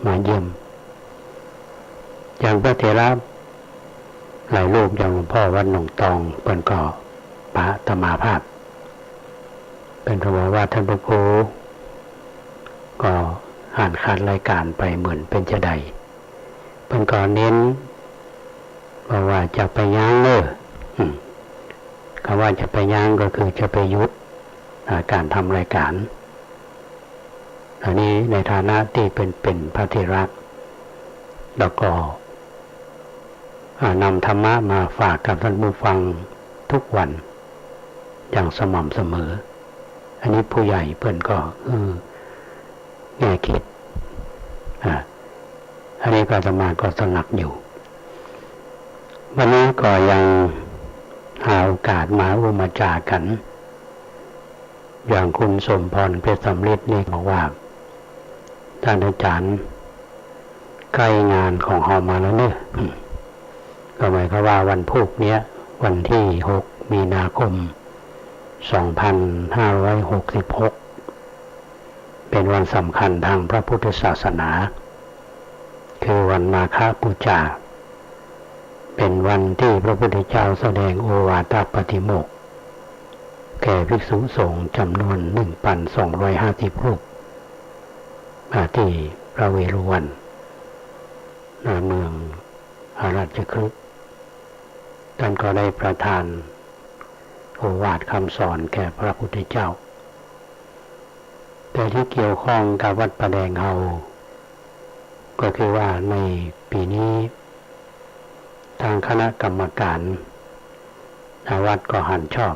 มาเยี่ยมอย่างพระเถระหลายรูปอย่างหลวงพ่อวัดหนองตองเปิ้นก็ปะตมาภาพเป็นคำว่าท่านพระครูก็อ่านคัดรายการไปเหมือนเป็นจะใดเปิ้นก็เน้นว่าจะไปย่างคำว่าจะไปย่างก็คือจะไปยุดการทำรายการอันนี้ในฐานะที่เป็นพระเถระแล้วก็นำธรรมะมาฝากกับท่านผู้ฟังทุกวันอย่างสม่ำเสมออันนี้ผู้ใหญ่เพิ่นก็แง่คิดอันนี้ก็อาตมาก็สนักอยู่วันนี้ก็ยังหาโอกาสมาอุมาจากันอย่างคุณสมพรเพชรสำลิดนี่บอกว่าท่านอาจารย์ใกล้งานของเฮามาแล้วเนี่ยก็หมายความว่าวันพุธเนี้ยวันที่6 มีนาคม 2566เป็นวันสำคัญทางพระพุทธศาสนาคือวันมาฆบูชาเป็นวันที่พระพุทธเจ้าแสดงโอวาทปาติโมกข์แก่ภิกษุสงฆ์จำนวน 1,250 รูปที่พระเวรุวันเมืองอาราชคฤห์ท่านก็ได้ประทานโอวาทคำสอนแก่พระพุทธเจ้าแต่ที่เกี่ยวข้องกับวัดประแดงเฮาก็คือว่าในปีนี้ทางคณะกรรมการวัดก็หันชอบ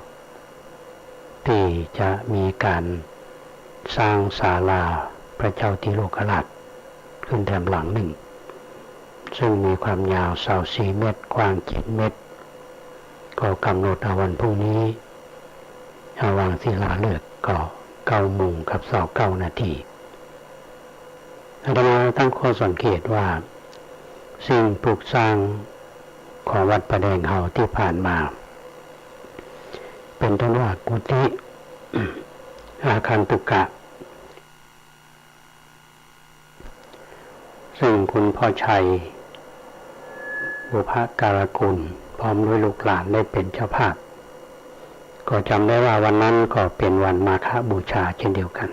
ที่จะมีการสร้างศาลาพระเจ้าติโลกราชขึ้นแถมหลังหนึ่งซึ่งมีความยาว24 เมตรกว้าง7 เมตรก็กำหนดเอาวันพรุ่งนี้วางศิลาฤกษ์ก็9 โมงกับ29 นาทีอาตมาตั้งข้อสังเกตว่าสิ่งปลูกสร้างของวัดประแดงเฮาที่ผ่านมาเป็นต้นว่ากุฏิอาคารตุกะซึ่งคุณพ่อชัยบุพการกุลพร้อมด้วยลูกหลานได้เป็นเจ้าภาพก็จำได้ว่าวันนั้นก็เป็นวันมาฆบูชาเช่นเดียวกัน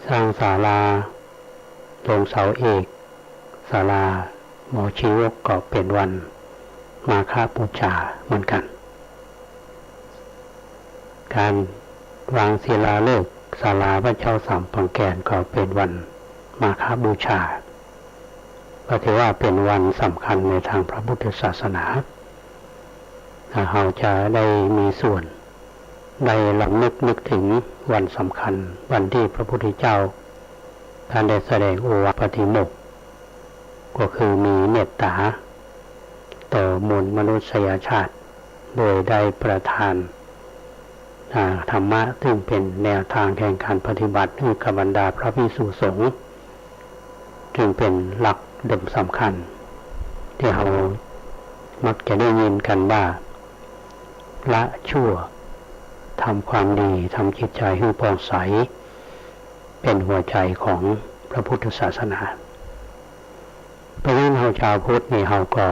สร้างศาลาลงเสาเอกศาลาหมอชีวกก็เป็นวันมาฆบูชาเหมือนกันการวางศิลาฤกษ์ศาลาพระเจ้าสามปังแกนก็เป็นวันมาฆบูชาก็ถือว่าเป็นวันสำคัญในทางพระพุทธศาสนาเราจะได้มีส่วนได้ลำนึกถึงวันสำคัญวันที่พระพุทธเจ้าท่านได้แสดงโอวาทปาติโมกข์ก็คือมีเมตตาต่อมวลมนุษยชาติโดยได้ประทานธรรมะซึ่งเป็นแนวทางแห่งการปฏิบัติให้กับบรรดาพระภิกษุสงฆ์จึงเป็นหลักเดิมสำคัญที่เรามักจะได้ยินกันว่าละชั่วทำความดีทำจิตใจให้ผ่องใสเป็นหัวใจของพระพุทธศาสนาเพราะฉะนั้นเราชาวพุทธนี่เราก็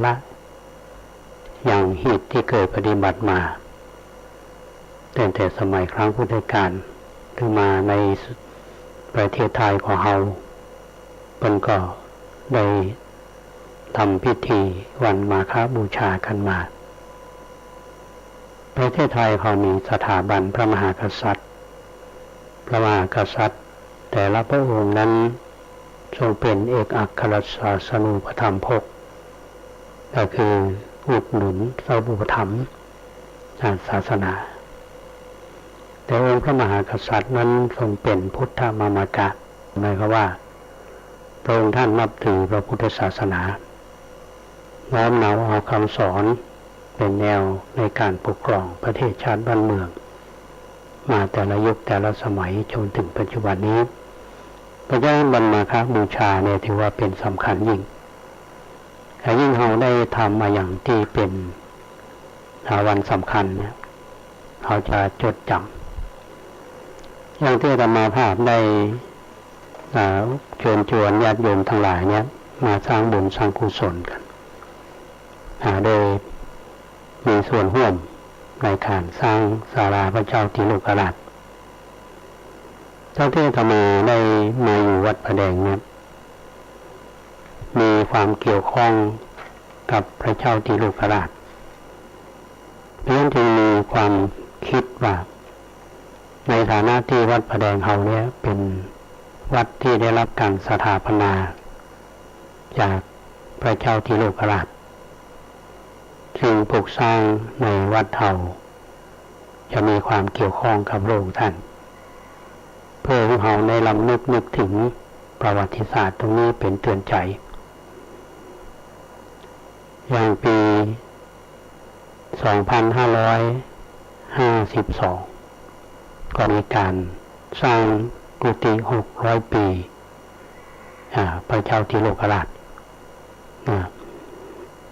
ละอย่างหิตที่เคยปฏิบัติมาตั้งแต่สมัยครั้งพุทธกาลถึงมาในประเทศไทยของเรามันก็ได้ทำพิธีวันมาฆบูชากันมาประเทศไทยเขามีสถาบันพระมหากษัตริย์พระมหากษัตริย์แต่ละพระองค์นั้นทรงเป็นเอกอัครศาสนูปถัมภกก็คืออุดหนุนเสาอุปถัมภ์ทางศาสนาแต่องค์พระมหากษัตริย์นั้นทรงเป็นพุทธมามกะหมายความว่าพระองค์ท่านนับถือพระพุทธศาสนาน้อมนำเอาคำสอนเป็นแนวในการปกครองประเทศชาติบ้านเมืองมาแต่ละยุคแต่ละสมัยจนถึงปัจจุบันนี้เพราะฉะนั้นวันมาฆบูชาเนี่ยถือว่าเป็นสำคัญยิ่งแต่ยิ่งเราได้ทำมาอย่างที่เป็นวันสำคัญเนี่ยเราจะจดจำอย่างที่อาตมาภาพได้ เชิญชวนญาติโยมทั้งหลายเนี่ยมาสร้างบุญสร้างกุศลกันโดยมีส่วนร่วมในการสร้างศาลาพระเจ้าติโลกราชเจ้าที่อาตมาได้มาอยู่วัดพระแดงเนี่ยมีความเกี่ยวข้องกับพระเจ้าติโลกราชเพราะฉะนั้นจึงมีความคิดว่าในฐานะที่วัดพระแดงเฮาเนี่ยเป็นวัดที่ได้รับการสถาปนาจากพระเจ้าติโลกราชซึ่งปลูกสร้างในวัดเฮาจะมีความเกี่ยวข้องกับพระองค์ท่านเพื่อให้เราได้ลำนึกถึงประวัติศาสตร์ตรงนี้เป็นเตือนใจอย่างปี 2552 ก็มีการสร้างกุฏิ600 ปีพระเจ้าติโลกราช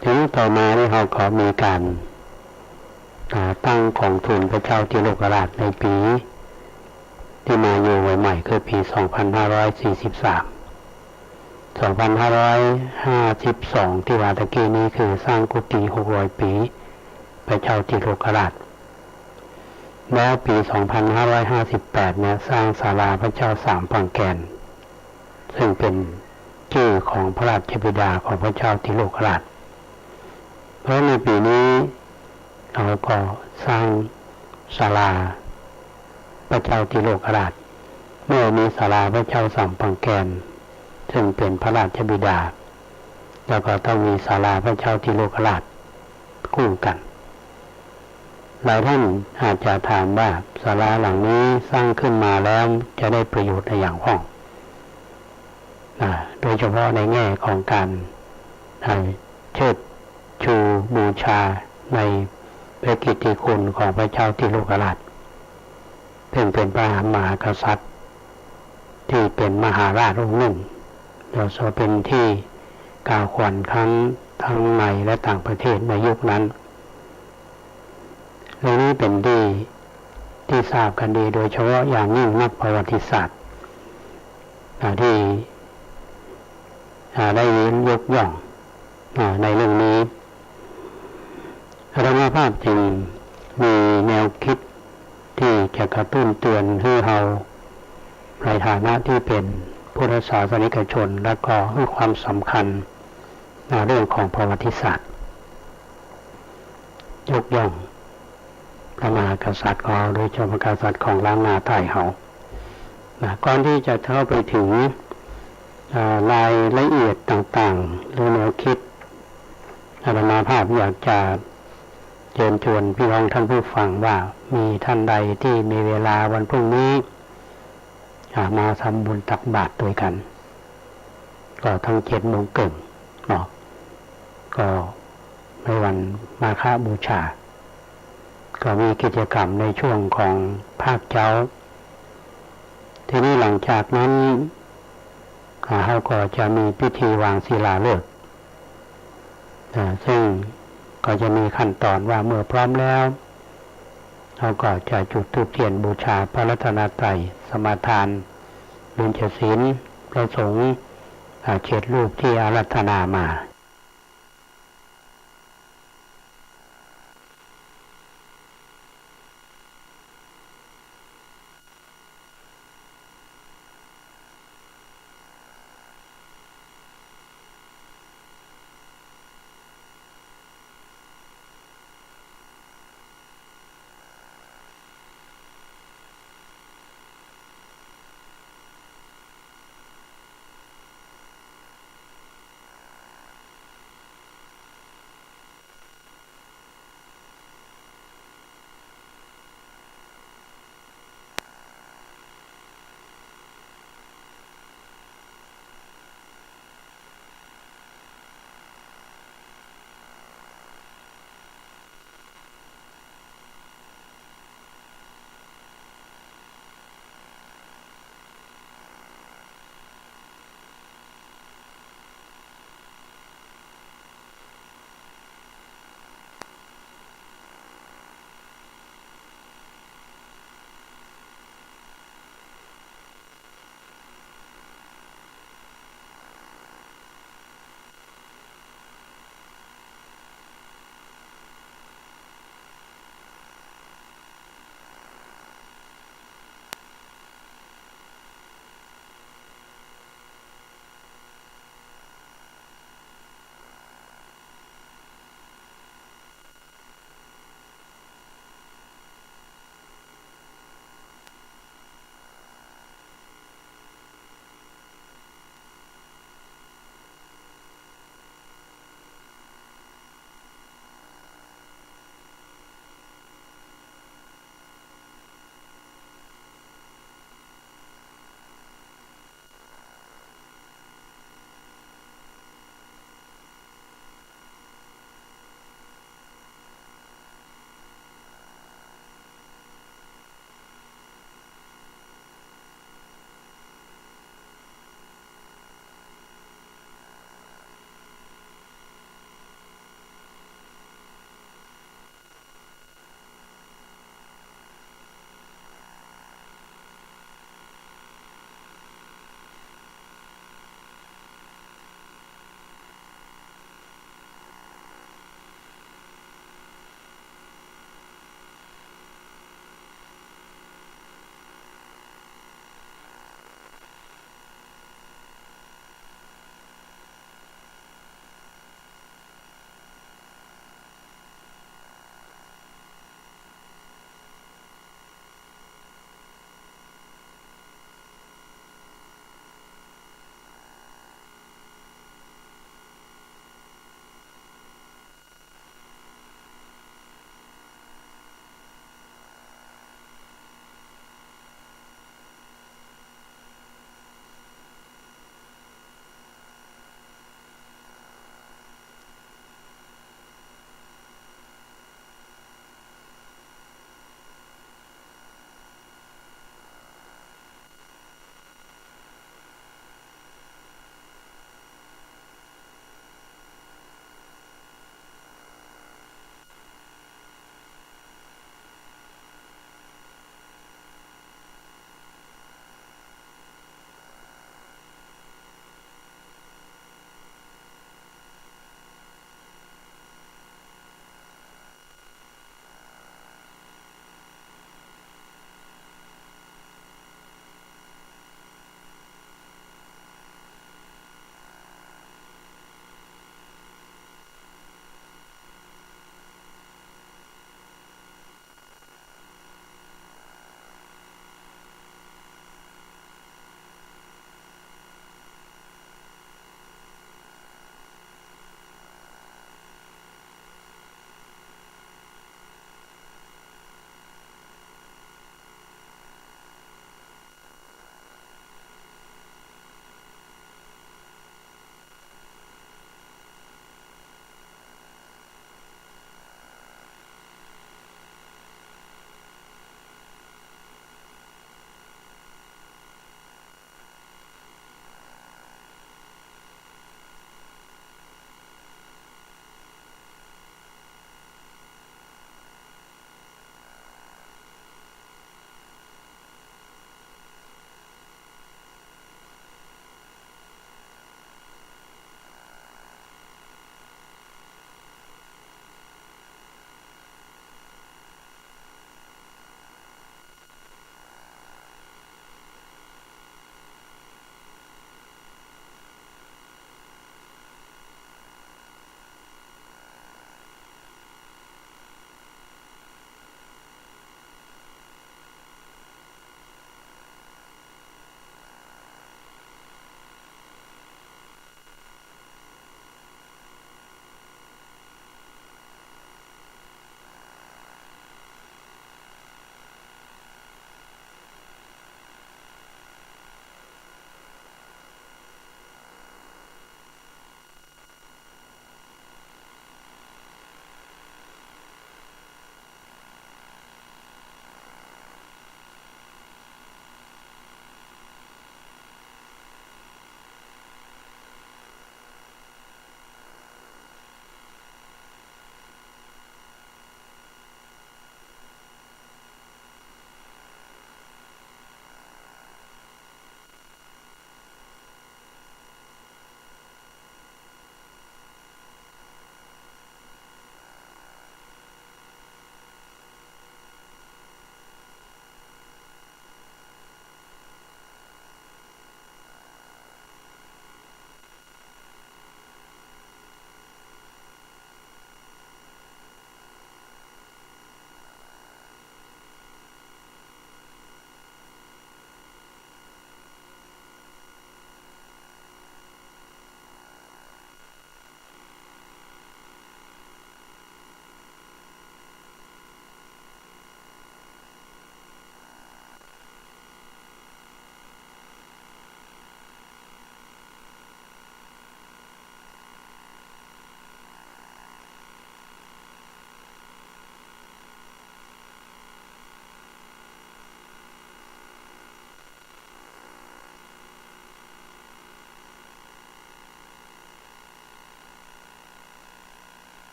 ทีนี้ต่อมาที่เขาก็มีการตั้งของทุนพระเจ้าติโลกราชในปีที่มาอยู่ใหม่ๆคือปี 2543 2552 ที่ว่าตะกี้นี้คือสร้างกุฏิ600 ปีพระเจ้าติโลกราชแล้วปี 2558 เนี่ยสร้างศาลาพระเจ้าสามปังแกนซึ่งเป็นชื่อของพระราชบิดาของพระเจ้าติโลกราชเพราะในปีนี้เราก็สร้างศาลาพระเจ้าติโลกราชเมื่อมีศาลาพระเจ้าสามปังแกนซึ่งเป็นพระราชบิดาแล้วก็ต้องมีศาลาพระเจ้าติโลกราชคู่กันหลายท่านอาจจะถามว่าศาลาหลังนี้สร้างขึ้นมาแล้วจะได้ประโยชน์ในอย่างห้องโดยเฉพาะในแง่ของการเชิดชูบูชาในพระกิตติคุณของพระเจ้าติโลกราชซึ่งเป็นพระมหากษัตริย์ที่เป็นมหาราชองค์หนึ่งแล้วก็เป็นที่กล่าวขวัญทั้งในและต่างประเทศในยุคนั้นเรื่องนี้เป็นที่ทราบกันดีโดยเฉพาะอย่างยิ่งนักประวัติศาสตร์ที่ได้ยกย่องในเรื่องนี้อาตมาภาพจึงมีแนวคิดที่จะกระตุ้นเตือนให้เราในฐานะที่เป็นพุทธศาสนิกชนและก็ให้ความสำคัญเรื่องของประวัติศาสตร์ยกย่องพระมหากษัตริย์ของเราโดยเฉพาะกษัตริย์ของล้านนาไทยเราก่อนที่จะเข้าไปถึงรายละเอียดต่างๆหรือแนวคิดอาตมาภาพอยากจะเชิญชวนพี่น้องท่านผู้ฟังว่ามีท่านใดที่มีเวลาวันพรุ่งนี้มาทำบุญตักบาตรด้วยกันก็ทั้ง7 โมงครึ่งก็ในวันมาฆบูชาก็มีกิจกรรมในช่วงของภาคเช้าทีนี้หลังจากนั้นเขาก็จะมีพิธีวางศิลาฤกษ์ซึ่งก็จะมีขั้นตอนว่าเมื่อพร้อมแล้วเขาก็จะจุดธูปเทียนบูชาพระรัตนตรัยสมาทานเบุญศีลพระสงฆ์เช็ดรูปที่อาราธนามา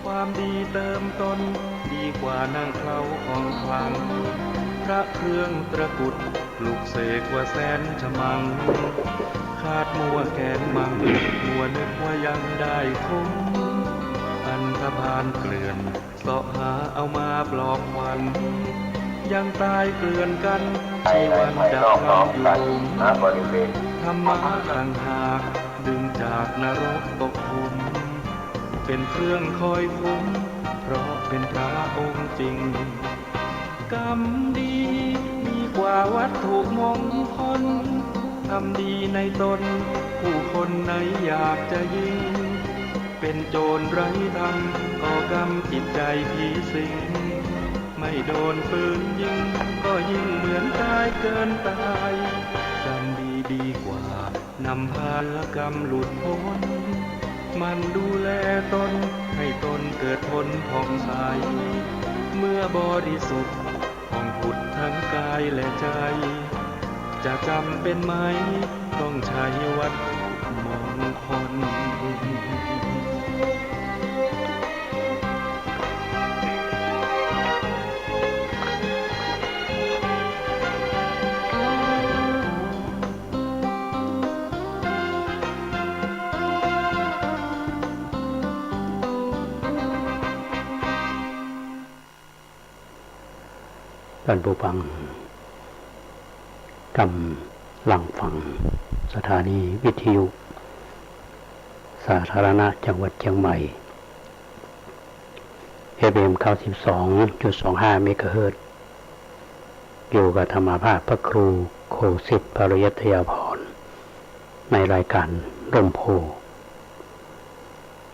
ความดีเติมตนดีกว่านั่งเคล้าของขลังพระเครื่องตระกุดปลุกเสกว่าแสนฉมังคาดมัวแกนมังมัวนึกว่ายังได้คุ้มอันธพาลเกลื่อนเสาะหาเอามาปลอบขวัญยังตายเกลื่อนกันชีวันดับทำอยู่ธรรมะต่างหากดึงจากนรกตกหุมเป็นเครื่องคอยคุ้มเพราะเป็นพระองค์จริงกรรมดีมีกว่าวัตถุมงคลทำดีในตนผู้คนไหนอยากจะยิงเป็นโจรไร้ธรรมก่อกรรมจิตใจผีสิงไม่โดนปืนยิงก็ยิ่งเหมือนตายเกินตายกรรมดีดีกว่านำพากรรมหลุดพ้นมันดูแลตนให้ตนเกิดผลผ่องใสเมื่อบริสุทธิ์ผ่องผุดทั้งกายและใจจะจำเป็นไหมต้องใช้วัตถุมงคลท่านผู้ฟังกำลังฟังสถานีวิทยุสาธารณะจังหวัดเชียงใหม่ FM 92.25 เมกะเฮิรตซ์อยู่กับธรรมภาพพระครูโคสิทธิ์ปริยัตยาภรณ์ในรายการร่มโพธิ์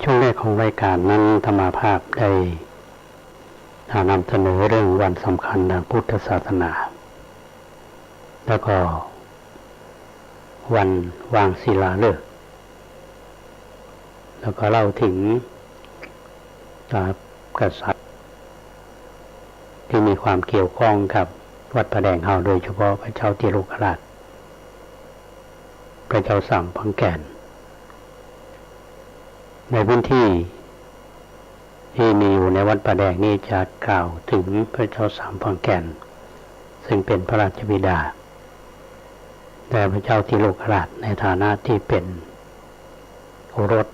ช่วงแรกของรายการนั้นธรรมภาพได้นำเสนอเรื่องวันสำคัญทางพุทธศาสนาแล้วก็วันวางศิลาฤกษ์แล้วก็เล่าถึงกษัตริย์ที่มีความเกี่ยวข้องกับวัดพระแดงเฮาโดยเฉพาะพระเจ้าติโลกราชพระเจ้าสัมพังแก่นในพื้นที่ที่มีอยู่ในวัดประแดงนี้จะกล่าวถึงพระเจ้าสามพังแก่นซึ่งเป็นพระราชบิดาแต่พระเจ้าติโลกราชในฐานะที่เป็นโอรส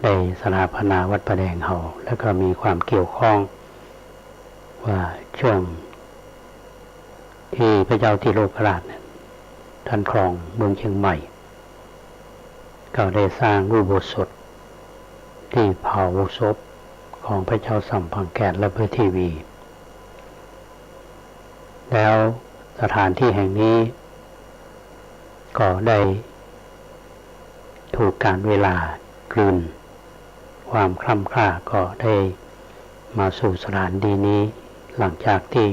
ได้สถาปนาวัดประแดงเฮาแล้วก็มีความเกี่ยวข้องว่าช่วงที่พระเจ้าติโลกราชท่านครองเมืองเชียงใหม่ก็ได้สร้างอุโบสถที่เผาศพของพระเจ้าสัมพังแก่นและพระเทวีแล้วสถานที่แห่งนี้ก็ได้ถูกกาลเวลากลืนความคล่ำคล้าก็ได้มาสู่สถานที่นี้หลังจากที่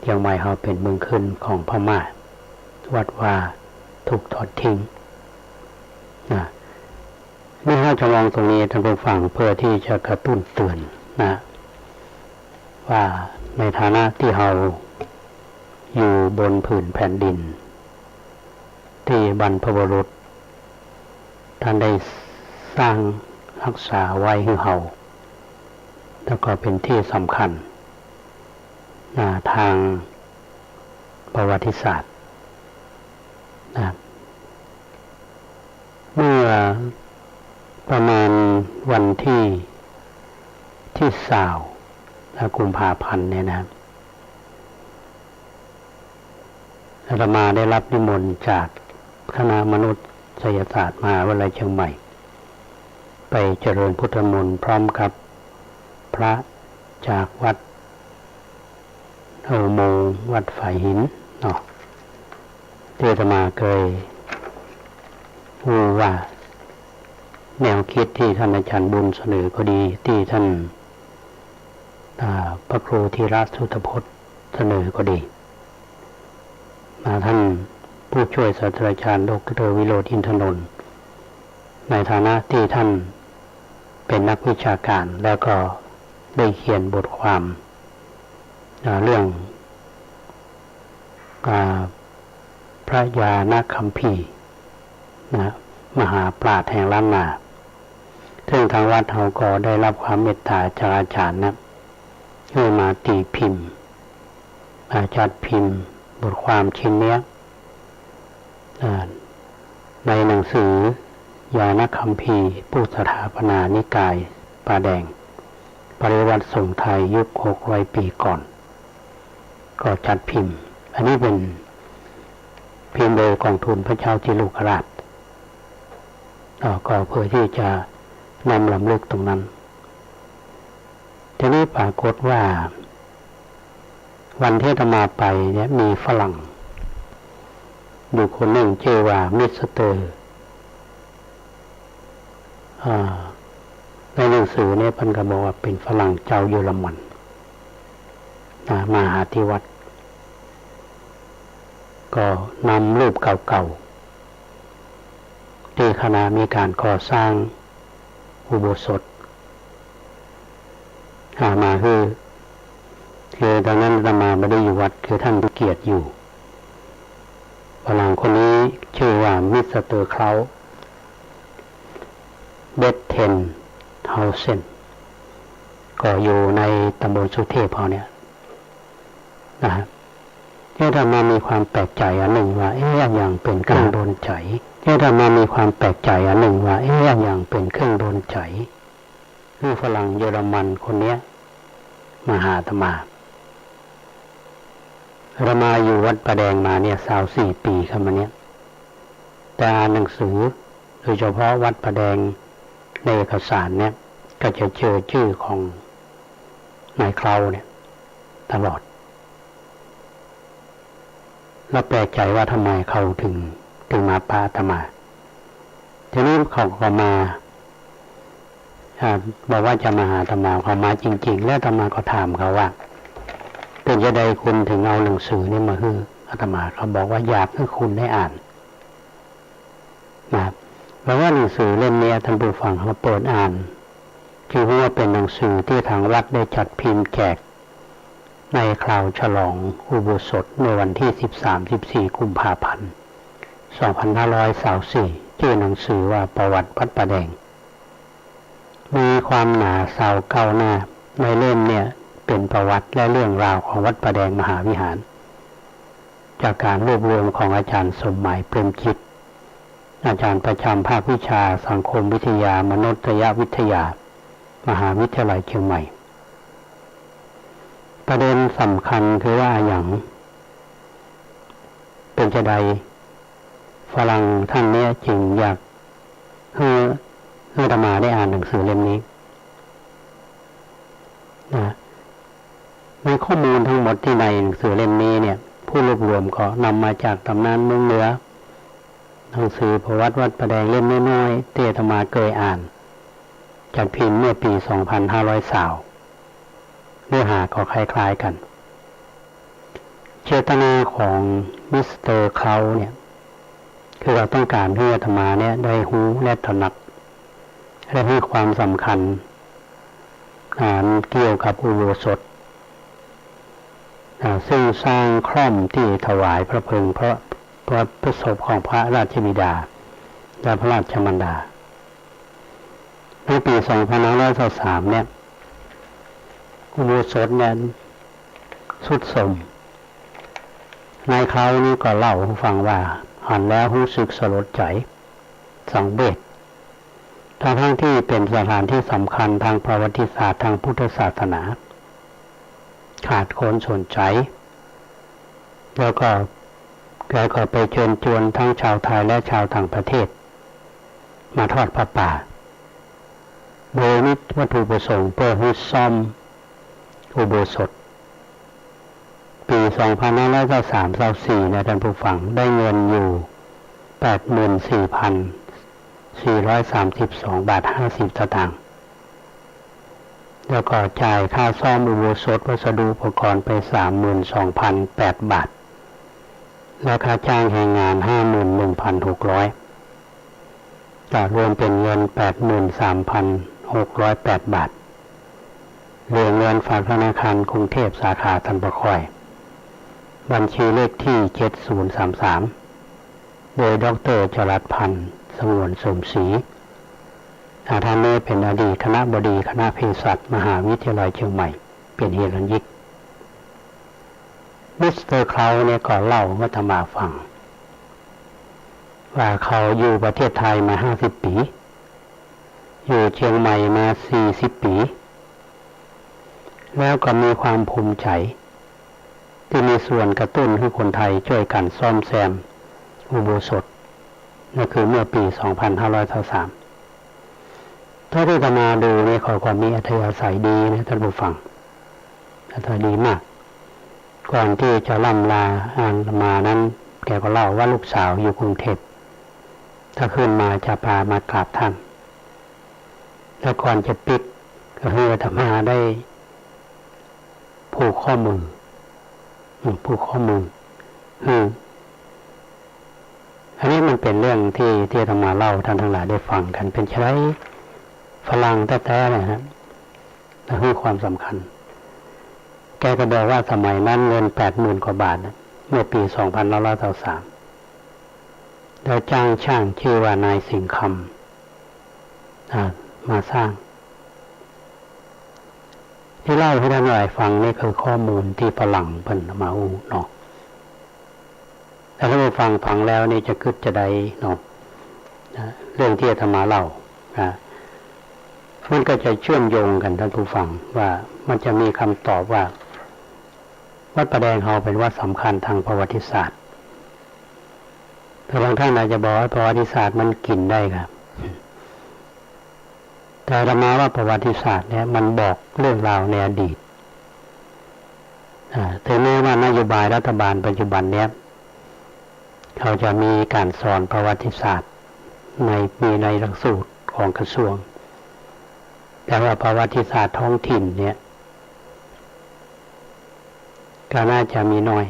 เชียงใหม่เขาเป็นเมืองขึ้นของพม่าวัดว่าถูกทอดทิ้งนี่เราจะมองตรงนี้ท่านผู้ฟังเพื่อที่จะกระตุ้นเตือนว่าในฐานะที่เราอยู่บนผืนแผ่นดินที่บรรพบุรุษท่านได้สร้างรักษาไว้ให้เราแล้วก็เป็นที่สำคัญทางประวัติศาสตร์เมื่อประมาณวันที่20กุมภาพันธ์เนี่ยนะอาตมาได้รับนิมนต์จากคณะมนุษยศาสตร์มหาวิทยาลัยเชียงใหม่ไปเจริญพุทธมนต์พร้อมกับพระจากวัดอุโมงค์วัดฝ่ายหินที่อาตมาเคยรู้ว่าแนวคิดที่ท่านอาจารย์บุญเสนอก็ดีที่ท่านพระครูธีรสุทธพจน์เสนอก็ดีท่านผู้ช่วยศาสตราจารย์ดร.วิโรจน์อินทนนท์ในฐานะที่ท่านเป็นนักวิชาการแล้วก็ได้เขียนบทความเรื่องพระญาณคัมภีร์มหาปราชญ์แห่งล้านนา ซึ่งทางวัดเราก็ได้รับความเมตตาจากอาจารย์นะให้มาตีพิมพ์จัดพิมพ์บทความชิ้นนี้ในหนังสือยานคัมภีร์ผู้สถาปนานิกายป่าแดงปริวัติส่งไทยยุค600 ปีก่อนก็จัดพิมพ์อันนี้เป็นพิมพ์โดยกองทุนพระเจ้าจิโลกราชก็เพื่อที่จะนำลำลึกตรงนั้นทีนี้ปรากฏว่าวันที่อาตมาไปเนี่ยมีฝรั่งอยู่คนหนึ่งชื่อว่ามิสเตอร์ในหนังสือเนี่ยเพิ่นก็บอกว่าเป็นฝรั่งเจ้าเยอรมันมาหาที่วัดก็นำรูปเก่าๆที่คณะมีการก่อสร้างอุโบสถมาคือตอนนั้นอาตมาไม่ได้อยู่วัดคือท่านเกียรติอยู่ฝรั่งคนนี้ชื่อว่ามิสเตอร์คลาวเบตเทนเฮาเซนก็อยู่ในตำบลสุเทพเขาเนี่ยนะฮะที่อาตมามีความแปลกใจอันหนึ่งว่าอย่างเป็นเครื่องโดนใจที่อาตมามีความแปลกใจอันหนึ่งว่าอย่างเป็นเครื่องโดนใจคือฝรั่งเยอรมันคนเนี้ยมาหาอาตมาอยู่วัดป่าแดงมาเนี่ย24 ปีครับมันเนี้ยแต่อ่านหนังสือโดยเฉพาะวัดป่าแดงในเอกสารเนี่ยก็จะเจอชื่อของนายเคลาเนี่ยตลอดแล้วแปลกใจว่าทำไมเขาถึงมาปาอาตมาทีนี้เขาก็มาบอกว่าจะมาหาอาตมาเขามาจริงๆแล้วอาตมาก็ถามเขาว่าเป็นจะใดคุณถึงเอาหนังสือนี่มาให้อาตมาเขาบอกว่าอยากให้คุณได้อ่านนะเพราะว่าหนังสือเล่มนี้ท่านผู้ฟังเขาเปิดอ่านคือว่าเป็นหนังสือที่ทางวัดได้จัดพิมพ์แจกในคราวฉลองอุโบสถในวันที่ 13-14 กุมภาพันธ์ 2524ชื่อหนังสือว่าประวัติวัดป่าแดงมีความหนาเสาเก้าหน้าในเล่มเนี่ยเป็นประวัติและเรื่องราวของวัดป่าแดงมหาวิหารจากการรวบรวมของอาจารย์สมหมายเปรมจิตอาจารย์ประจำภาควิชาสังคมวิทยามนุษยวิทยามหาวิทยาลัยเชียงใหม่ประเด็นสำคัญคือว่าอย่างเป็นจะใดฝรั่งท่านนี้จึงอยากให้อาตมาได้อ่านหนังสือเล่มนี้นะในข้อมูลทั้งหมดที่ในหนังสือเล่มนี้เนี่ยผู้รวบรวมก็นำมาจากตำนานเมืองเหนือหนังสือประวัติวัดป่าแดงเล่มน้อยๆที่อาตมาเคยอ่านจัดพิมพ์เมื่อปี 2500เนื้อหาก็คล้ายๆกันเจตนาของมิสเตอร์คลาวเนี่ยคือเราต้องการให้อาตมาเนี่ยได้รู้และตระหนักและให้ความสำคัญเกี่ยวกับอุโบสถซึ่งสร้างคร่อมที่ถวายพระเพลิงพระประสบของพระราชบิดาและพระราชมารดาในปี 2523เนี่ยอุโบสถเนี่ยทรุดโทรมนายเขานี่ก็เล่าให้ฟังว่าหันแล้วรู้สึกสลดใจสังเวชทั้งที่เป็นสถานที่สำคัญทางประวัติศาสตร์ทางพุทธศาสนาขาดคนสนใจแล้วก็ไปเชิญชวนทั้งชาวไทยและชาวต่างประเทศมาทอดผ้าป่าโดยวัตถุประสงค์เพื่อให้ซ่อมอุโบสถปี 2523-24นะท่านผู้ฟังได้เงินอยู่ 84,432 บาท 50 สตางค์แล้วก็จ่ายค่าซ่อมอุโบสถวัสดุอุปกรณ์ไป 32,008 บาทและค่าจ้างแรงงาน 51,600 ก็รวมเป็นเงิน 83,608 บาทเหลือเงินฝากธนาคารกรุงเทพสาขาธัญบุรีบัญชีเลขที่ 7033โดยดร.จรัสพันธ์สงวนสมศรีท่านนี้ เป็นอดีตคณบดีคณะเภสัชมหาวิทยาลัยเชียงใหม่เป็นเฮรัญยิกมิสเตอร์คลาวเนี่ยก็เล่าให้อาตมาฟังว่าเขาอยู่ประเทศไทยมา50 ปีอยู่เชียงใหม่มา40 ปีแล้วก็มีความภูมิใจที่มีส่วนกระตุ้นให้คนไทยช่วยกันซ่อมแซมอุโบสถนั่นคือเมื่อปี 2523ถ้าที่อาตมาดูเนี่ยเขาก็มีอัธยาศัยดีนะท่านผู้ฟังอัธยาศัยดีมากก่อนที่จะล่ำลาอาตมานั้นแกก็เล่าว่าลูกสาวอยู่กรุงเทพถ้าขึ้นมาจะพามากราบท่านแล้วก่อนจะปิดก็ให้อาตมาได้ผูกข้อมืออันนี้มันเป็นเรื่องที่อาตมาเล่าท่านทั้งหลายได้ฟังกันเป็นใช้ฝรั่งแท้ๆนะครับและให้ความสำคัญแกก็บอกว่าสมัยนั้นเงิน 80,000 กว่าบาทเมื่อปี2523แล้วจ้างช่างชื่อว่านายสิงห์คำมาสร้างที่เล่าให้ท่านหลายฟังนี่คือข้อมูลที่ฝรั่งเพิ่นมาอู้เนาะแต่ถ้าเราฟังแล้วนี่จะคิดจะได้เนาะเรื่องที่อาตมาเล่ามันก็จะเชื่อมโยงกันท่านผู้ฟังว่ามันจะมีคำตอบว่าวัดประแดงเราเป็นวัดสำคัญทางประวัติศาสตร์แต่บางท่านอาจจะบอกว่าประวัติศาสตร์มันกินได้ครับแต่อาตมาว่าประวัติศาสตร์เนี่ยมันบอกเรื่องราวในอดีตถึงแม้ว่านโยบายรัฐบาลปัจจุบันเนี้ยเขาจะมีการสอนประวัติศาสตร์มีในหลักสูตรของกระทรวงแต่ว่าประวัติศาสตร์ท้องถิ่นเนี่ยก็น่าจะมีน้อย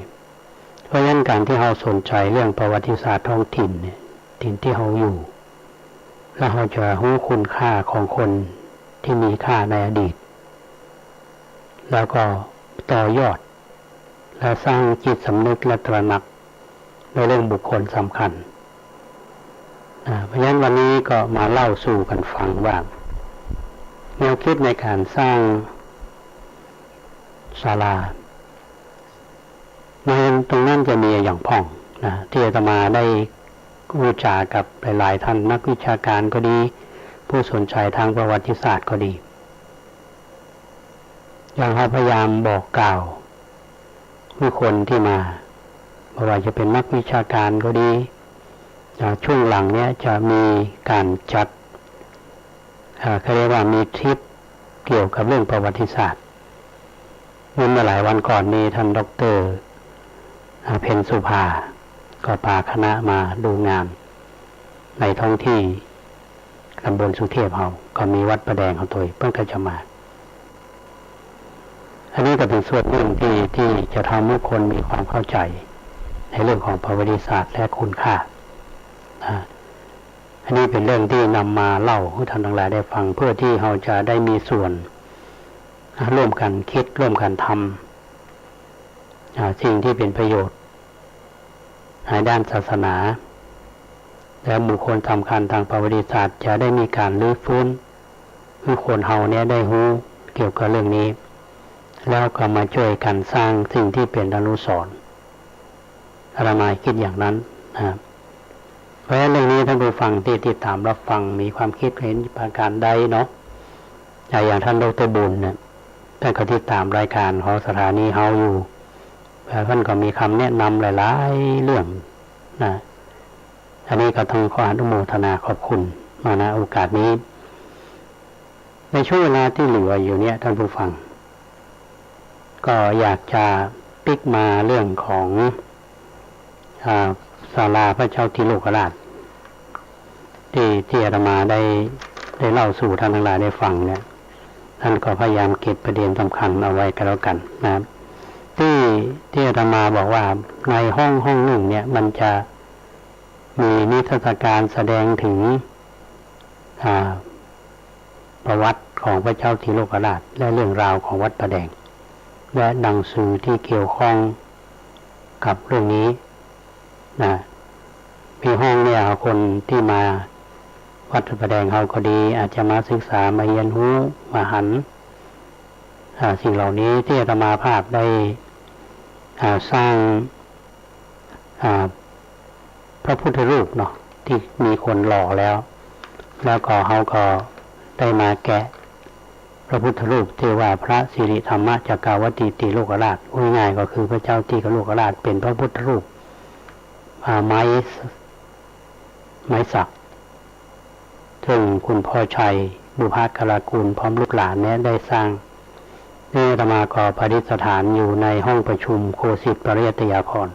เพราะฉะนั้นการที่เราสนใจเรื่องประวัติศาสตร์ท้องถิ่นเนี่ยถิ่นที่เราอยู่แล้วเราจะรู้คุณค่าของคนที่มีค่าในอดีตแล้วก็ต่อยอดและสร้างจิตสำนึกและตระหนักในเรื่องบุคคลสำคัญเพราะฉะนั้นวันนี้ก็มาเล่าสู่กันฟังว่าแนวคิดในการสร้างศาลาในตรงนั้นจะมีอย่างพ่องที่อาตมาได้รู้จักกับหลายๆท่านนักวิชาการก็ดีผู้สนใจทางประวัติศาสตร์ก็ดีอย่างพยายามบอกกล่าวผู้คนที่มาไม่ว่าจะเป็นนักวิชาการก็ดีช่วงหลังเนี้ยจะมีการจัดเขาเรียกว่ามีทริปเกี่ยวกับเรื่องประวัติศาสตร์เมื่อหลายวันก่อนนี้ท่านดร.เพ็ญสุภาก็พาคณะมาดูงานในท้องที่ตำบลสุเทพเฮาก็มีวัดประแดงเขาตัวเพิ่งก็จะมาอันนี้ก็เป็นส่วนหนึ่งที่จะทำให้คนมีความเข้าใจในเรื่องของประวัติศาสตร์และคุณค่าอันนี้เป็นเรื่องที่นำมาเล่าให้ท่านทั้งหลายได้ฟังเพื่อที่เราจะได้มีส่วนร่วมกันคิดร่วมกันทำสิ่งที่เป็นประโยชน์ในด้านศาสนาและบุคคลสำคัญทางประวัติศาสตร์จะได้มีการรื้อฟื้นให้คนเฮาเนี่ยได้รู้เกี่ยวกับเรื่องนี้แล้วก็มาช่วยกันสร้างสิ่งที่เป็นอนุสรณ์อาตมาคิดอย่างนั้นนะครับเพราะฉะนั้นเรื่องนี้ท่านผู้ฟังที่ติดตามรับฟังมีความคิดเห็นประการใดเนาะอย่างท่านดร.บุญเนี่ยท่านก็ติดตามรายการของสถานีเฮาอยู่แล้วท่านก็มีคำแนะนำหลายๆเรื่องนะอันนี้ก็ต้องขออนุโมทนาขอบคุณมาณโอกาสนี้ในช่วงเวลาที่เหลืออยู่เนี่ยท่านผู้ฟังก็อยากจะปิกมาเรื่องของศาลาพระเจ้าทิโลกราชที่อาตมาได้เล่าสู่ท่านทั้งหลายได้ฟังเนี่ยท่านก็พยายามเก็บประเด็นสำคัญเอาไว้กันแล้วกันนะครับที่อาตมาบอกว่าในห้องหนึ่งเนี่ยมันจะมีนิทรรศการแสดงถึงประวัติของพระเจ้าทิโลกราชและเรื่องราวของวัดประแดงและหนังสือที่เกี่ยวข้องกับเรื่องนี้นะมีห้องเนี่ยคนที่มา วัดพระแดงเขาก็ดีอาจจะมาศึกษามาเรียนรู้มาหันสิ่งเหล่านี้ที่อาตมาภาพได้สร้างพระพุทธรูปเนาะที่มีคนหล่อแล้วก็เขาก็ได้มาแกะพระพุทธรูปที่ว่าพระสิริธรรมจักรวติติโลกราชง่ายๆก็คือพระเจ้าติโลกราชเป็นพระพุทธรูปไม้สักซึ่งคุณพ่อชัยบุพกรากุลพร้อมลูกหลานเนี่ยได้สร้างนี่อาตมาก็ประดิษฐานอยู่ในห้องประชุมโคสิตปริยัตยาภรณ์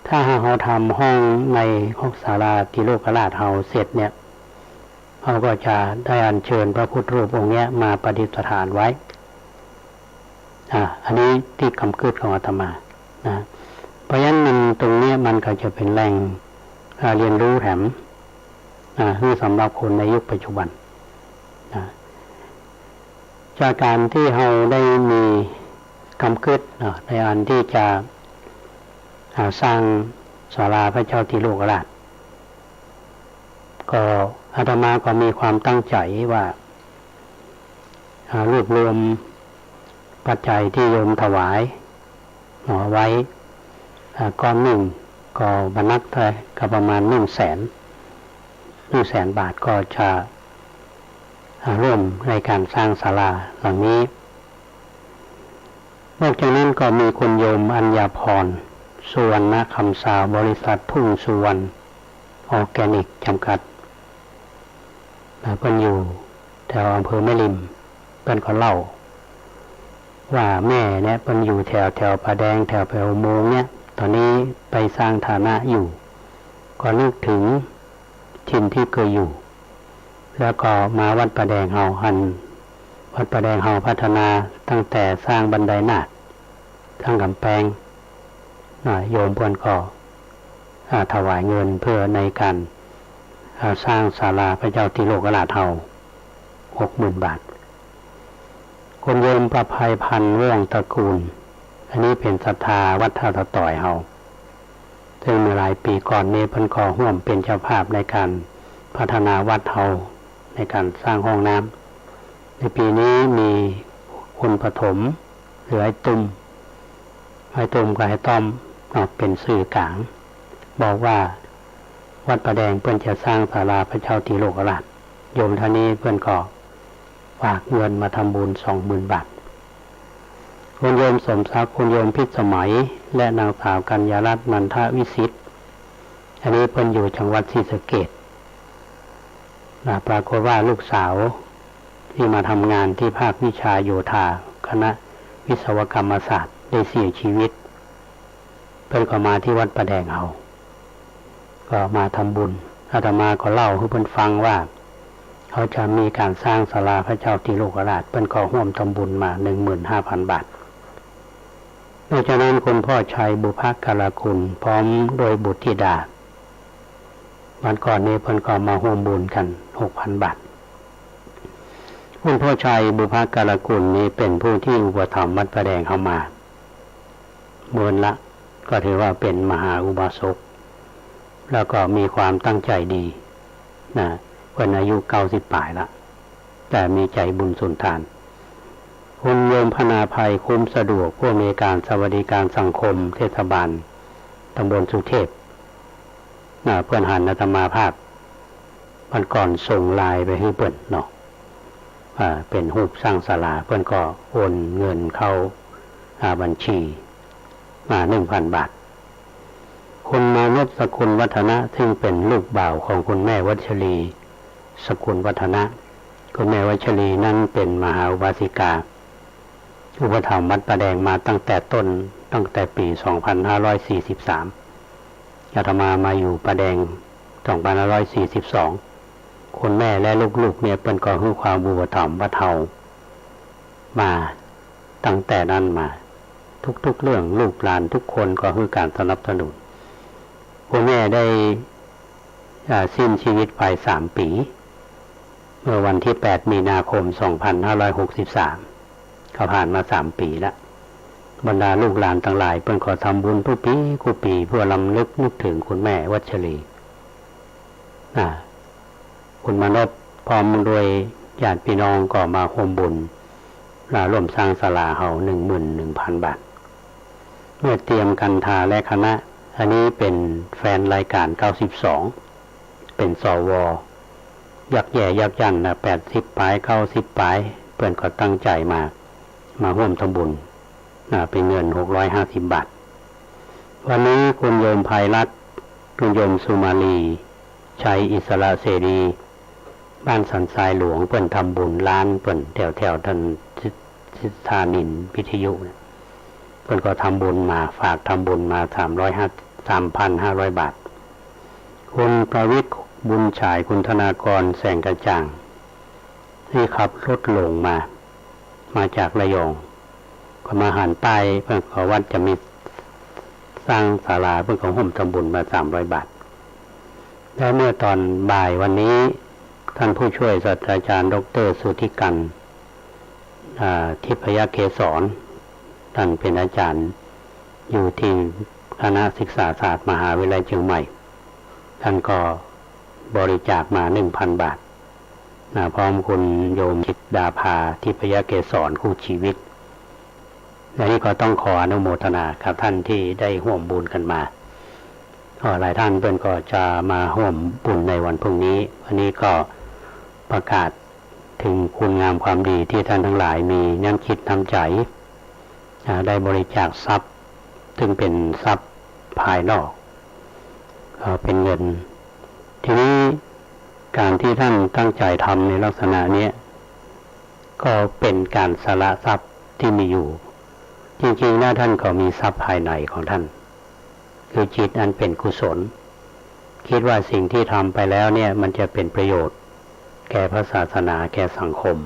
ถ้าเราทำห้องในห้องศาลาติโลกราชเราเสร็จเนี่ยเราก็จะได้อัญเชิญพระพุทธรูปองค์นี้มาประดิษฐานไว้อันนี้ที่คำคืดของอาตมานะเพราะฉะนั้นมันตรงนี้มันก็จะเป็นแหล่งเรียนรู้แถมคือสำหรับคนในยุคปัจจุบันจากการที่เราได้มีคำคืดในอันที่จะสร้างศาลาพระเจ้าติโลกราชก็อาตมาก็มีความตั้งใจว่ารวบรวมปัจจัยที่โยมถวายไว้ก้อนหนึ่งก็บรรณักก็ประมาณ100,000 บาทก็จะร่วมในการสร้างศาลาหลังนี้นอกจากนั้นก็มีคุณโยมอัญญาพรสุวรรณคำสาวบริษัททุ่งสุวรรณออร์แกนิกจำกัดเพิ่นอยู่แถวอำเภอแม่ริมเพิ่นก็เล่าว่าแม่เนี่ยเพิ่นอยู่แถวผาแดงแถวอุโมงค์เนี่ยตอนนี้ไปสร้างฐานะอยู่ก็นึกถึงถิ่นที่เคยอยู่แล้วก็มาวัดประแดงเฮาวัดประแดงเฮาพัฒนาตั้งแต่สร้างบันไดนาคทั้งกำแพงโยมเพิ่นก็ถวายเงินเพื่อในการสร้างศาลาพระเจ้าติโลกราชเฮา 60,000 บาทคุณโยมประภัยพันธ์ว่องตระกูลอันนี้เป็นศรัทธาวัดท่าตะต่อยเฮาซึ่งเมื่อหลายปีก่อนนี้เพิ่นก็ร่วมเป็นเจ้าภาพในการพัฒนาวัดเฮาในการสร้างห้องน้ำในปีนี้มีคุณปฐมหรือไอ้ตุ้มกับไอ้ต้อมเป็นสื่อกลางบอกว่าวัดประแดงเพิ่นจะสร้างศาลาพระเจ้าติโลกราชโยมท่านนี้เพิ่นก็ฝากเงินมาทำบุญ 20,000 บาทคุณโยมสมศักดิ์คุณโยมพิสมัยและนางสาวกัญญารัตน์นันทวิสิทธิ์อันนี้เพิ่นอยู่จังหวัดศรีสะเกษปรากฏว่าลูกสาวที่มาทำงานที่ภาควิชาโยธาคณะวิศวกรรมศาสตร์ได้เสียชีวิตเพิ่นก็มาที่วัดประแดงเฮาก็มาทำบุญอาตมาก็เล่าให้เพิ่นฟังว่าเขาจะมีการสร้างศาลาพระเจ้าติโลกราชเพิ่นก็ร่วมทำบุญมา 15,000 บาทนอกจากนั้นคุณพ่อชัยบุพกรากุลพร้อมโดยบุตรธิดาวันก่อนนี้เพิ่นก็มาร่วมบุญกัน 6,000 บาทคุณพ่อชัยบุพกรากุลนี้เป็นผู้ที่อุปถัมภ์วัดประแดงเข้ามาเมื่อละก็ถือว่าเป็นมหาอุบาสกแล้วก็มีความตั้งใจดีนะเพิ่นอายุ90ปลายละแต่มีใจบุญสุนทานคุณโยมพนาภัยคุ้มสะดวกผู้อำนวยการสวัสดิการสังคมเทศบาลตำบลสุเทพเพื่อนหันอาตมาภาพวันก่อนส่งไลน์ไปให้เพิ่นเนาะเป็นรูปสร้างศาลาเพิ่นก็โอนเงินเข้าบัญชีมา 1,000 บาทคุณมานพสกุลวัฒนะซึ่งเป็นลูกบ่าวของคุณแม่วัชรีสกุลวัฒนะคุณแม่วัชรีนั้นเป็นมหาอุบาสิกาอุปถัมภ์วัดประแดงมาตั้งแต่ปี 2543อาตมาอยู่ประแดง 2542คุณแม่และลูกๆเนี่ยเป็นก็ให้ความอุปถัมภ์วัดเฮามาตั้งแต่นั้นมาทุกๆเรื่องลูกหลานทุกคนก็ให้การสนับสนุนคุณแม่ได้สิ้นชีวิตไป3 ปีเมื่อวันที่ 8 มีนาคม 2563ก็ผ่านมา3 ปีแล้วบรรดาลูกหลานทั้งหลายเพิ่นขอทำบุญทุกปีเพื่อรำลึกนึกถึงคุณแม่วัชรีค คุณมนพพร้อมด้วยญาติพี่น้องก็มาร่วมบุญร่วมสร้างศาลาเฮา 11,000 บาทเมื่อเตรียมกันทาและคณะอันนี้เป็นแฟนรายการ92เป็นสวยักแย่ยักยันนะ80ปลาย90ปลายเพื่อนก็ตั้งใจมาร่วมทำบุญเป็นเงิน650 บาทวันนี้คุณโยมภัยรัตน์คุณโยมสุมาลีชัยอิสระเสรีบ้านสันทรายหลวงเพื่อนทำบุญล้านเพื่อนแถวท่านสิทธานินพิทยุเพื่อนก็ทำบุญมาฝากทำบุญมา3,500 บาทคุณประวิตรบุญฉายคุณธนากรแสงกระจ่างที่ขับรถหลงมาจากระยองก็มาหันใต้เพื่อนขอวัดจะมีสร้างศาลาเพื่อนของห่มทำบุญมา300 บาทและเมื่อตอนบ่ายวันนี้ท่านผู้ช่วยศาสตราจารย์ดร.สุทธิกันทิพยเกษรท่านเป็นอาจารย์อยู่ที่คณะศึกษาศาสตร์มหาวิทยาลัยเชียงใหม่ท่านก็บริจาคมา 1,000 บาทพร้อมคุณโยมจิตดาภาทิพยเกษรคู่ชีวิตและนี่ก็ต้องขออนุโมทนากับท่านที่ได้ร่วมบุญกันมาหลายท่านเพิ่นก็จะมาร่วมบุญในวันพรุ่งนี้วันนี้ก็ประกาศถึงคุณงามความดีที่ท่านทั้งหลายมีน้ำคิดน้ำใจได้บริจาคทรัพย์ซึ่งเป็นทรัพย์ภายนอกเป็นเงินทีนี้การที่ท่านตั้งใจทำในลักษณะนี้ก็เป็นการสละทรัพย์ที่มีอยู่จริงๆท่านก็มีทรัพย์ภายในของท่านคือจิตอันเป็นกุศลคิดว่าสิ่งที่ทำไปแล้วเนี่ยมันจะเป็นประโยชน์แก่พระศาสนาแก่สังคม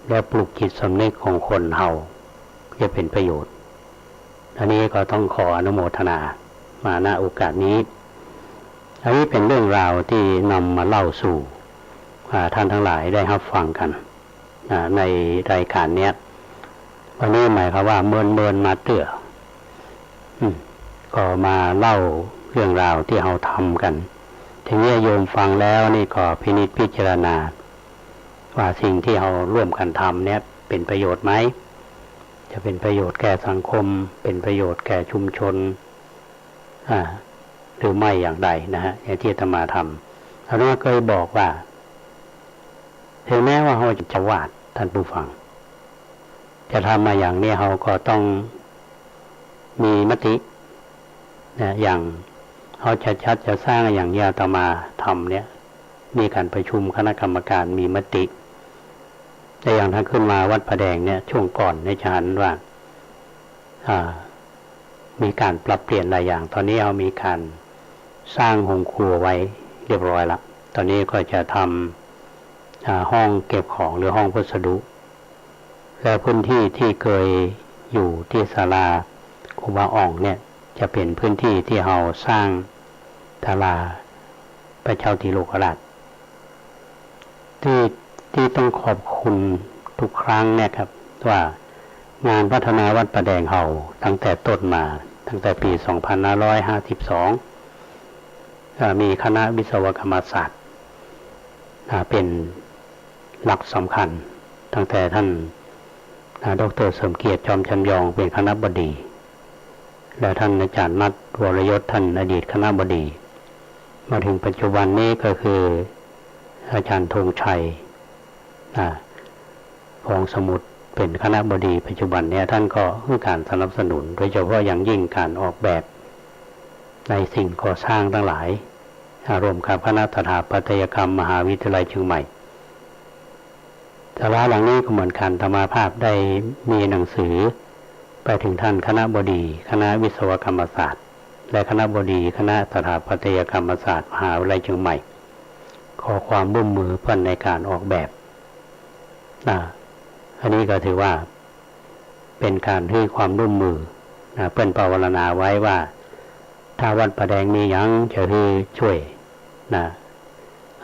และปลุกจิตสำนึกของคนเฮาจะเป็นประโยชน์อันนี้ก็ต้องขออนุโมทนามาณโอกาสนี้อันนี้เป็นเรื่องราวที่นำมาเล่าสู่ท่านทั้งหลายได้รับฟังกันในรายการนี้วันนี้หมายความว่าเมินมาเตื้อก็มาเล่าเรื่องราวที่เราทำกันทีนี้โยมฟังแล้วนี่ก็พินิจพิจารณาว่าสิ่งที่เราร่วมกันทำเนี่ยเป็นประโยชน์ไหมจะเป็นประโยชน์แก่สังคมเป็นประโยชน์แก่ชุมชนหรือไม่อย่างใดนะฮะที่อาตมาทำอาตมาเคยบอกว่าถึงแม้ว่าเราจะวาดท่านผู้ฟังจะทำมาอย่างนี้เราก็ต้องมีมตินะอย่างเขาจะชัดจะสร้างอย่างที่อาตมาทำเนี่ยมีการประชุมคณะกรรมการมีมติแต่อย่างท่านขึ้นมาวัดพระแดงเนี่ยช่วงก่อนในชานว่ามีการปรับเปลี่ยนหลายอย่างตอนนี้เรามีการสร้างห้องครัวไว้เรียบร้อยแล้วตอนนี้ก็จะทำห้องเก็บของหรือห้องพัสดุและพื้นที่ที่เคยอยู่ที่ศาลาครูบาอ่องเนี่ยจะเป็นพื้นที่ที่เราสร้างศาลาพระเจ้าติโลกราชที่ต้องขอบคุณทุกครั้งเนี่ยครับว่างานพัฒนาวัดประแดงเฮาตั้งแต่ต้นมาตั้งแต่ปี 2552มีคณะวิศวกรรมศาสตร์เป็นหลักสำคัญตั้งแต่ท่านดร.สมเกียรติจอมชันยองเป็นคณบดีและท่านอาจารย์นัทวรยศท่านอดีตคณบดีมาถึงปัจจุบันนี้ก็คืออาจารย์ธงชัยพงสมุทรเป็นคณบดีปัจจุบันเนี่ยท่านก็ให้การสนับสนุนโดยเฉพาะอย่างยิ่งการออกแบบในสิ่งก่อสร้างทั้งหลายรวมกับคณะสถาปัตยกรรมมหาวิทยาลัยเชียงใหม่ศาลาหลังนี้ก็เหมือนกันธรรมาภาพได้มีหนังสือไปถึงท่านคณบดีคณะวิศวกรรมศาสตร์และคณบดีคณะสถาปัตยกรรมศาสตร์มหาวิทยาลัยเชียงใหม่ขอความร่วมมือเพื่อในการออกแบบอันนี้ก็ถือว่าเป็นการให้ความร่วมมือเพื่อนภาวนาไว้ว่าถ้าวัดประแดงมีอย่างจะให้ช่วย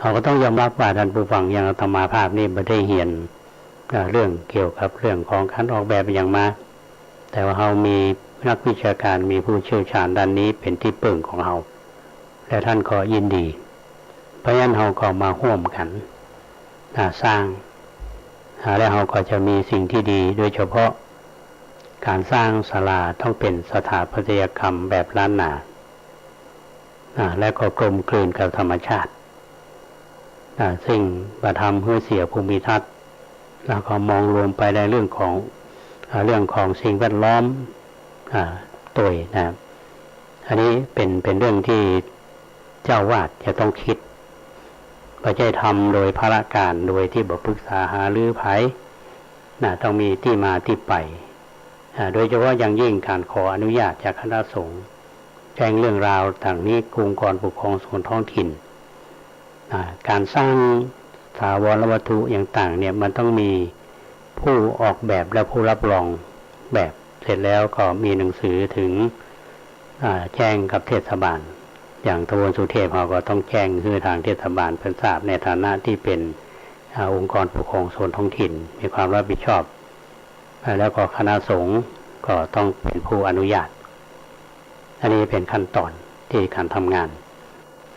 เราก็ต้องยอมรับว่าท่านผู้ฟังอย่างอาตมาภาพนี่ไม่ได้เรียนเรื่องเกี่ยวกับเรื่องของการออกแบบอย่างมากแต่ว่าเรามีนักวิชาการมีผู้เชี่ยวชาญด้านนี้เป็นที่พึ่งของเราและท่านก็ยินดี เพราะฉะนั้นเราก็มาร่วมกันสร้างและเราก็จะมีสิ่งที่ดีโดยเฉพาะการสร้างศาลาต้องเป็นสถาปัตยกรรมแบบล้านนาและก็กลมกลืนกับธรรมชาติซึ่งประทำเพื่อเสียภูมิทัศน์แล้วก็มองรวมไปในเรื่องของสิ่งแวดล้อมตัวนะครับอันนี้เป็นเรื่องที่เจ้าวาดจะต้องคิดไม่ใช่ทำโดยภารการโดยที่บ่ปรึกษาหารือไผต้องมีที่มาที่ไปโดยเฉพาะอย่างยิ่งการขออนุญาตจากคณะสงฆ์แจ้งเรื่องราวต่างนี้องค์กรปกครองส่วนท้องถิ่นการสร้างถาวรวัตถุอย่างต่างเนี่ยมันต้องมีผู้ออกแบบและผู้รับรองแบบเสร็จแล้วก็มีหนังสือถึงแจ้งกับเทศบาลอย่างตำบลสุเทพเราก็ต้องแจ้งคือทางเทศบาลเพิ่นทราบในฐานะที่เป็นองค์กรปกครองส่วนท้องถิ่นมีความรับผิดชอบแล้วก็คณะสงฆ์ก็ต้องเป็นผู้อนุญาตอันนี้เป็นขั้นตอนที่การทำงาน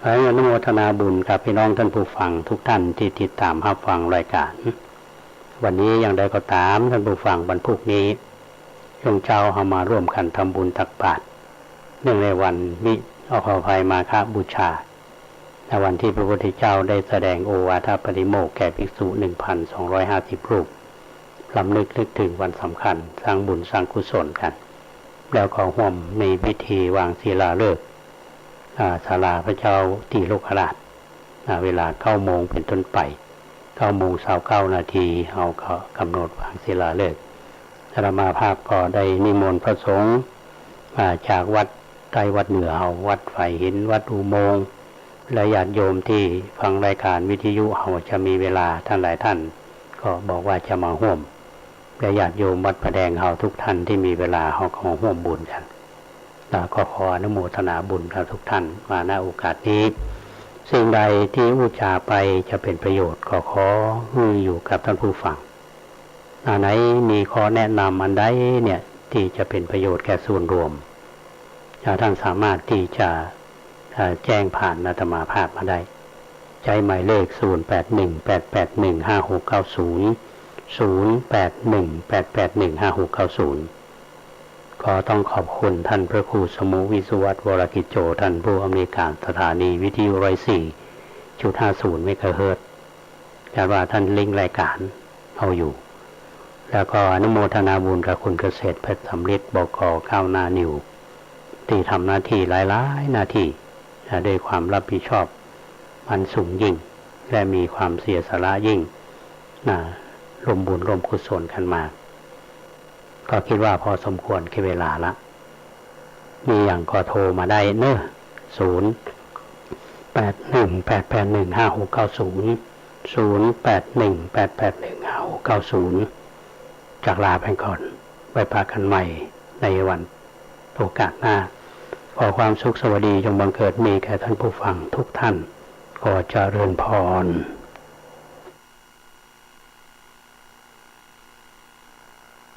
ขออนุโมทนาบุญกับพี่น้องท่านผู้ฟังทุกท่านที่ติดตามรับฟังรายการวันนี้อย่างใดก็ตามท่านผู้ฟังวันพุธนี้ช่วงเช้าเรามาร่วมกันทำบุญตักบาตรเนื่องในวันวิอภัยมาฆบูชาในวันที่พระพุทธเจ้าได้แสดงโอวาทปาติโมกข์แก่ภิกษุ 1,250 รูปรำลึกนึกถึงวันสำคัญสร้างบุญสร้างกุศลกันแล้วก็ร่วมในพิธีวางศิลาฤกษ์ศาลาพระเจ้าตีโลกราชเวลา 9 โมงเป็นต้นไป 9 โมง 29 นาทีเราก็กำหนดวางศิลาฤกษ์อาตมาภาพก็ได้นิมนต์พระสงฆ์จากวัดใกล้วัดเหนือวัดไฟหินวัดอุโมงค์และญาติโยมที่ฟังรายการวิทยุเราจะมีเวลาท่านหลายท่านก็บอกว่าจะมาร่วมและญาติโยมวัดประแดงเราทุกท่านที่มีเวลาเราก็มาร่วมบุญกันก็ขออนุโมทนาบุญกับทุกท่านมาณโอกาสนี้สิ่งใดที่อุจาไปจะเป็นประโยชน์ก็ขออยู่กับท่านผู้ฟังไหนมีข้อแนะนำอันใดเนี่ยที่จะเป็นประโยชน์แก่ส่วนรวมท่านสามารถที่จะแจ้งผ่านอาตมาภาพมาได้ใช้หมายเลข 0818815690 0818815690 ก็ต้องขอบคุณท่านพระครูสมุวิสุวัตรวรกิจโจท่านผู้อำนวยการสถานีวิทยุ104.50 เมกะเฮิรตซ์แต่ว่าท่านลิงก์รายการเอาอยู่แล้วก็อนุโมทนาบุญกับคุณเกษตรเพชรสำริดบก.ก้าวหน้านิวที่ทำหน้าที่หลายๆหน้าที่ด้วยความรับผิดชอบมันสูงยิ่งและมีความเสียสละยิ่งร่วมบุญร่วมกุศลกันมาก็คิดว่าพอสมควรแค่เวลาละมีอย่างก็โทรมาได้เนอะ0818815690 จากลาไปก่อนไว้พบกันใหม่ในวันโอกาสหน้าขอความสุขสวัสดีจงบังเกิดมีแก่ท่านผู้ฟังทุกท่านขอเจริญพร